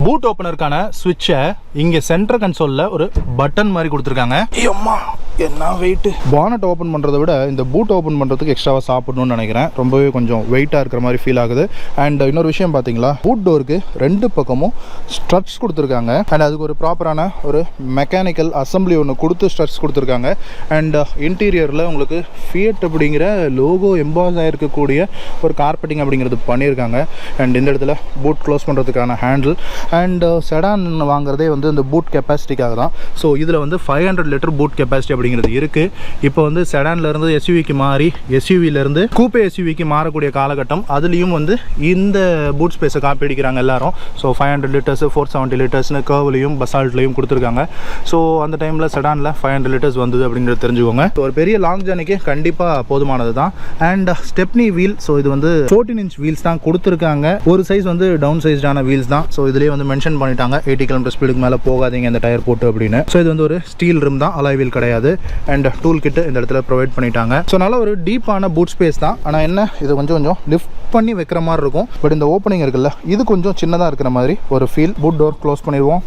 Boot ஓப்பனருக்கான ஸ்விட்சை இங்கே centre கன்சோலில் ஒரு button மாதிரி கொடுத்துருக்காங்க. அம்மா என்ன வெயிட்! பானட் ஓப்பன் பண்ணுறதை விட இந்த பூட் ஓப்பன் பண்ணுறதுக்கு எக்ஸ்ட்ராவாக சாப்பிடணும்னு நினைக்கிறேன். ரொம்பவே கொஞ்சம் வெயிட்டாக இருக்கிற மாதிரி ஃபீல் ஆகுது. அண்ட் இன்னொரு விஷயம் பார்த்தீங்களா, பூட் டோருக்கு 2 பக்கமும் ஸ்ட்ரட்ஸ் கொடுத்துருக்காங்க. அண்ட் அதுக்கு ஒரு ப்ராப்பரான ஒரு மெக்கானிக்கல் அசம்பிளி ஒன்று கொடுத்து ஸ்ட்ரட்ஸ் கொடுத்துருக்காங்க. அண்ட் இன்டீரியரில் உங்களுக்கு ஃபியட் அப்படிங்கிற லோகோ எம்பாஸ் ஆகிருக்கக்கூடிய ஒரு கார்பெட்டிங் அப்படிங்கிறது பண்ணியிருக்காங்க. அண்ட் இந்த இடத்துல பூட் க்ளோஸ் பண்ணுறதுக்கான ஹேண்டில். அண்ட் செடான் வாங்குறதே வந்து இந்த பூட் கெப்பாசிட்டிக்காக தான். ஸோ இதில் வந்து 500 லிட்டர் பூட் கெப்பாசிட்டி அப்படிங்கிறது இருக்குது. இப்போ வந்து செடான்லேருந்து எஸ்யூவிக்கு மாறி எஸ்யூவிலேருந்து கூப்பே எஸ்யூவிக்கு மாறக்கூடிய காலகட்டம். அதுலேயும் வந்து இந்த பூட் ஸ்பேஸை காப்பி அடிக்கிறாங்க எல்லாரும். ஸோ 500 லிட்டர்ஸ் 470 லிட்டர்ஸ்னு கர்வ்லையும் பசால்ட்லையும் கொடுத்துருக்காங்க. ஸோ அந்த டைமில் செடானில் 500 லிட்டர்ஸ் வந்தது அப்படிங்கிறது தெரிஞ்சுக்கோங்க. ஸோ ஒரு பெரிய லாங் ஜர்னிக்கு கண்டிப்பாக போதுமானது தான். And stepney wheel. ஸோ இது வந்து 14 இன்ச் வீல்ஸ் தான் கொடுத்துருக்காங்க. ஒரு சைஸ் வந்து டவுன் சைஸ்டான வீல்ஸ் தான். ஸோ இதுலேயே வந்து மென்ஷன் பண்ணிட்டாங்க 80 km ஸ்பீடுக்கு மேலே போகாதீங்க இந்த டயர் போட்டு அப்படின்னு. ஸோ இது வந்து ஒரு ஸ்டீல் ரிம் தான், அலாய் வீல் கிடையாது. அண்ட் டூல் கிட் இந்த இடத்துல ப்ரொவைட் பண்ணிட்டாங்க. ஸோ நல்ல ஒரு டீப்பான பூட் ஸ்பேஸ் தான். ஆனால் என்ன, இது கொஞ்சம் லிஃப்ட் பண்ணி வைக்கிற மாதிரி இருக்கும். பட் இந்த ஓப்பனிங் இருக்குல்ல, இது கொஞ்சம் சின்னதாக இருக்கிற மாதிரி ஒரு ஃபீல். பூட் டோர் க்ளோஸ் பண்ணிடுவோம்.